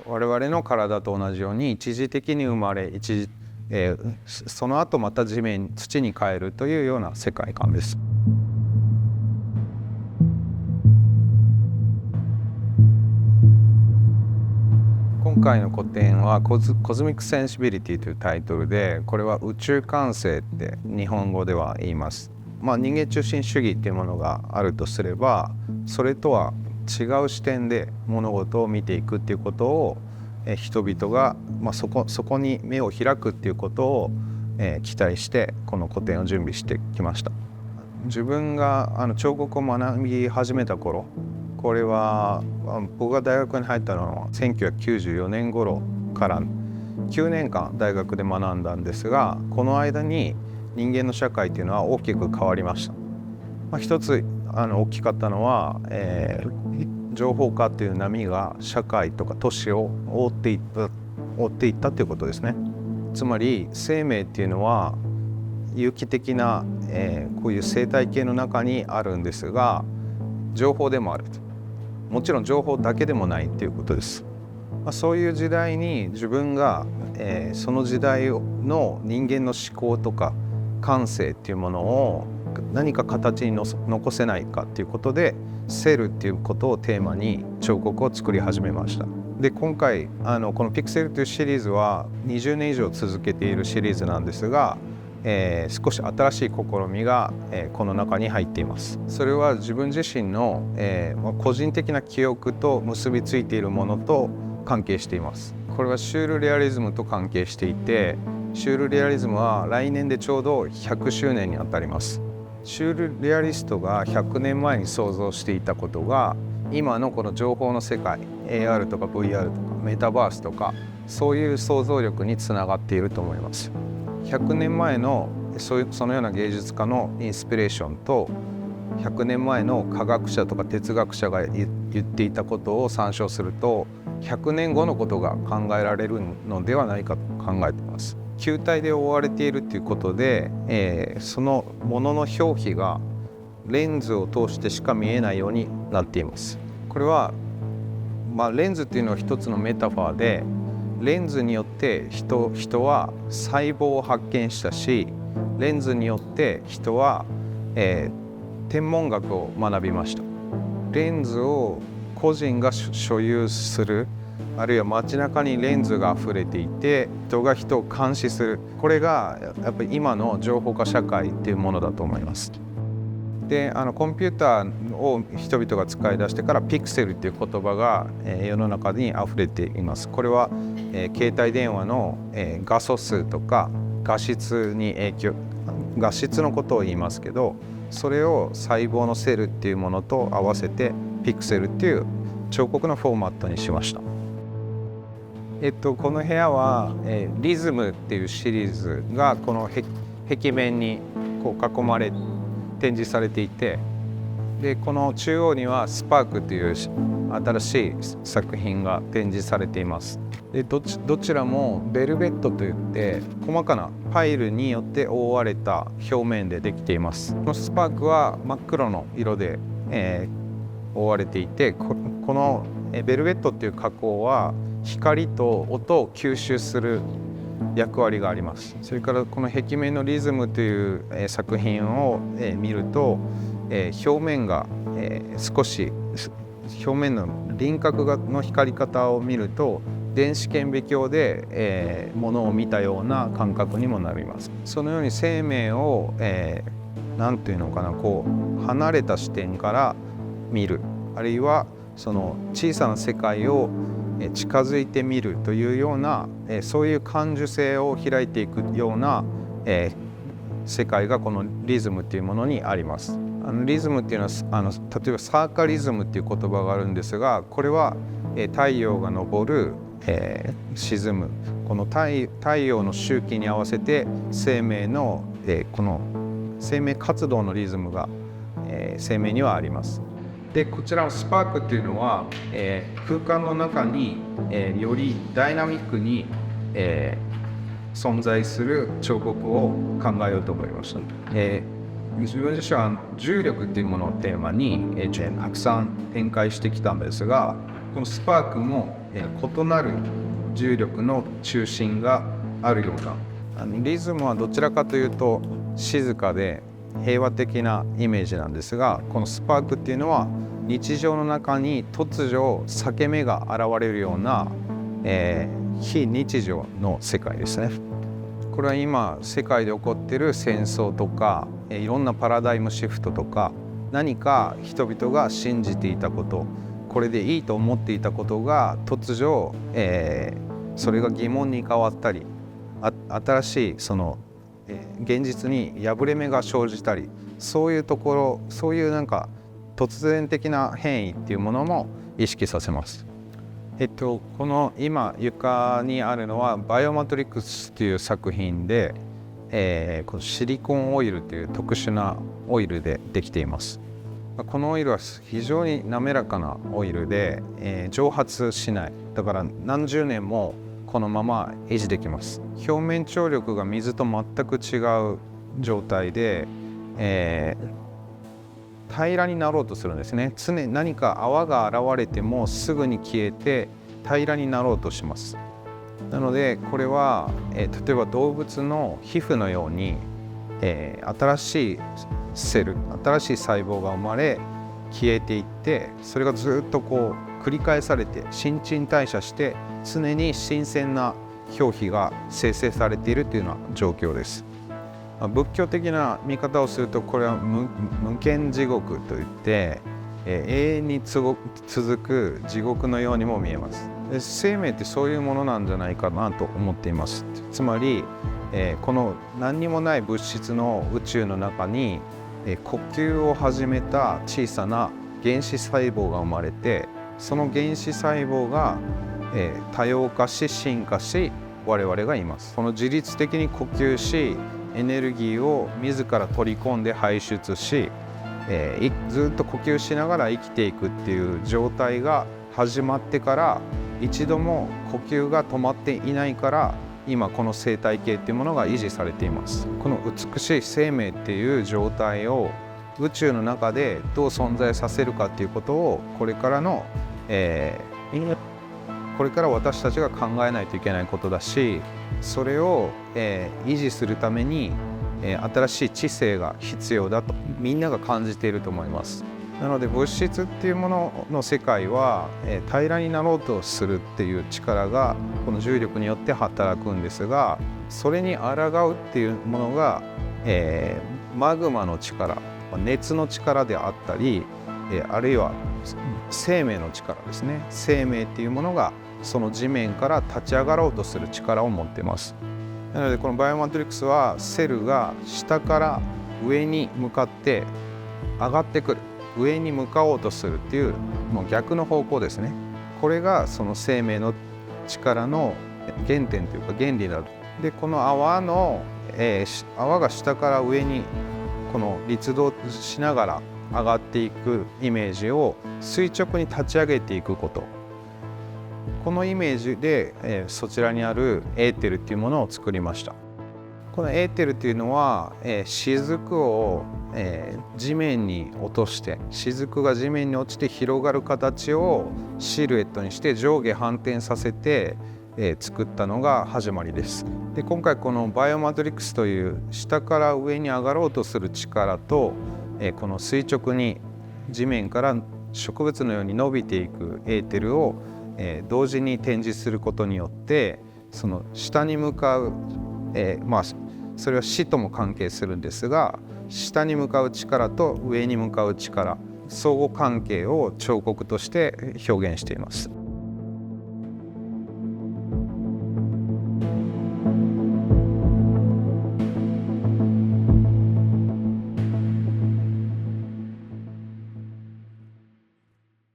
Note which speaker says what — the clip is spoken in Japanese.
Speaker 1: 我々の体と同じように一時的に生まれその後また土に帰るというような世界観です。今回の個展はコズミック・センシビリティというタイトルで、これは宇宙感性って日本語では言います。人間中心主義っていうものがあるとすれば、それとは違う視点で物事を見ていくっていうことを人々が、そこに目を開くっていうことを期待してこの個展を準備してきました。自分が彫刻を学び始めた頃、これは僕が大学に入ったのは1994年頃から9年間大学で学んだんですが、この間に人間の社会というのは大きく変わりました。一つ大きかったのは、情報化という波が社会とか都市を覆っていったということですね。つまり生命っていうのは有機的な、こういう生態系の中にあるんですが、情報でもあると。もちろん情報だけでもないということです。そういう時代に自分が、その時代の人間の思考とか感性っていうものを何か形に残せないかっていうことで、セルっていうことをテーマに彫刻を作り始めました。で今回このピクセルというシリーズは20年以上続けているシリーズなんですが、少し新しい試みが、この中に入っています。それは自分自身の、個人的な記憶と結びついているものと関係しています。これはシュールレアリズムと関係していて、シュールレアリズムは来年でちょうど100周年にあたります。シュールレアリストが100年前に想像していたことが、今のこの情報の世界 AR とか VR とかメタバースとか、そういう想像力につながっていると思います。100年前のそのような芸術家のインスピレーションと100年前の科学者とか哲学者が言っていたことを参照すると、100年後のことが考えられるのではないかと考えています。球体で覆われているということで、そのものの表皮がレンズを通してしか見えないようになっています。これは、レンズっていうのは一つのメタファーで、レンズによって人は細胞を発見したし、レンズによって人は、天文学を学びました。レンズを個人が所有する、あるいは街中にレンズがあふれていて人が人を監視する、これがやっぱり今の情報化社会っていうものだと思います。でコンピューターを人々が使い出してからピクセルっていう言葉が、世の中にあふれています。これは、携帯電話の、画素数とか画質に画質のことを言いますけど、それを細胞のセルっていうものと合わせてピクセルっていう彫刻のフォーマットにしました。この部屋は、リズムっていうシリーズがこの壁面にこう囲まれ展示されていて、でこの中央にはスパークという新しい作品が展示されています。でどちらもベルベットといって細かなパイルによって覆われた表面でできています。このスパークは真っ黒の色で、覆われていて、このベルベットっていう加工は光と音を吸収する役割があります。それからこの壁面のリズムという作品を見ると、表面が少し表面の輪郭の光り方を見ると電子顕微鏡でものを見たような感覚にもなります。そのように生命を何ていうのかな、こう離れた視点から見る、あるいはその小さな世界を近づいてみるというような、そういう感受性を開いていくような、世界がこのリズムというものにあります。リズムっていうのは例えばサーカリズムっていう言葉があるんですが、これは太陽が昇る、沈む、この太陽の周期に合わせて生命の、この生命活動のリズムが、生命にはあります。でこちらのスパークっていうのは、空間の中に、よりダイナミックに、存在する彫刻を考えようと思いました。自分自身は重力っていうものをテーマに、たくさん展開してきたんですが、このスパークも異なる重力の中心があるような、リズムはどちらかというと静かで平和的なイメージなんですが、このスパークっていうのは日常の中に突如裂け目が現れるような、非日常の世界ですね。これは今世界で起こっている戦争とか、いろんなパラダイムシフトとか、何か人々が信じていたこと、これでいいと思っていたことが突如、それが疑問に変わったり、新しいその、現実に破れ目が生じたり、そういうところ、そういうなんか突然的な変異っていうものも意識させます。この今床にあるのはバイオマトリックスという作品で、このシリコンオイルという特殊なオイルでできています。このオイルは非常に滑らかなオイルで、蒸発しない。だから何十年もこのまま維持できます。表面張力が水と全く違う状態で、平らになろうとするんですね。常に何か泡が現れてもすぐに消えて平らになろうとします。なのでこれは、例えば動物の皮膚のように、新しいセル、新しい細胞が生まれ消えていって、それがずっとこう繰り返されて新陳代謝して常に新鮮な表皮が生成されているというような状況です。仏教的な見方をすると、これは無間地獄といって、永遠に続く地獄のようにも見えます。生命ってそういうものなんじゃないかなと思っています。つまり、この何にもない物質の宇宙の中に、呼吸を始めた小さな原子細胞が生まれて、その原子細胞が、多様化し進化し我々がいます。この自律的に呼吸し、エネルギーを自ら取り込んで排出し、ずっと呼吸しながら生きていくっていう状態が始まってから、一度も呼吸が止まっていないから、今この生態系っていうものが維持されています。この美しい生命っていう状態を宇宙の中でどう存在させるかっていうことを、これから私たちが考えないといけないことだし、それを、維持するために、新しい知性が必要だとみんなが感じていると思います。なので物質っていうものの世界は、平らになろうとするっていう力がこの重力によって働くんですが、それに抗うっていうものが、マグマの力、熱の力であったり、あるいは生命の力ですね。生命っていうものがその地面から立ち上がろうとする力を持っています。なのでこのバイオマトリックスはセルが下から上に向かって上がってくる、上に向かおうとするっていうもう逆の方向ですね。これがその生命の力の原点というか原理だと。でこの泡が下から上にこの立動しながら上がっていくイメージを垂直に立ち上げていくこと、このイメージで、そちらにあるエーテルっていうものを作りました。このエーテルっていうのは、雫を、地面に落として、雫が地面に落ちて広がる形をシルエットにして上下反転させて、作ったのが始まりです。で今回このバイオマトリックスという下から上に上がろうとする力と、この垂直に地面から植物のように伸びていくエーテルを、同時に展示することによって、その下に向かう、それは死とも関係するんですが、下に向かう力と上に向かう力、相互関係を彫刻として表現しています。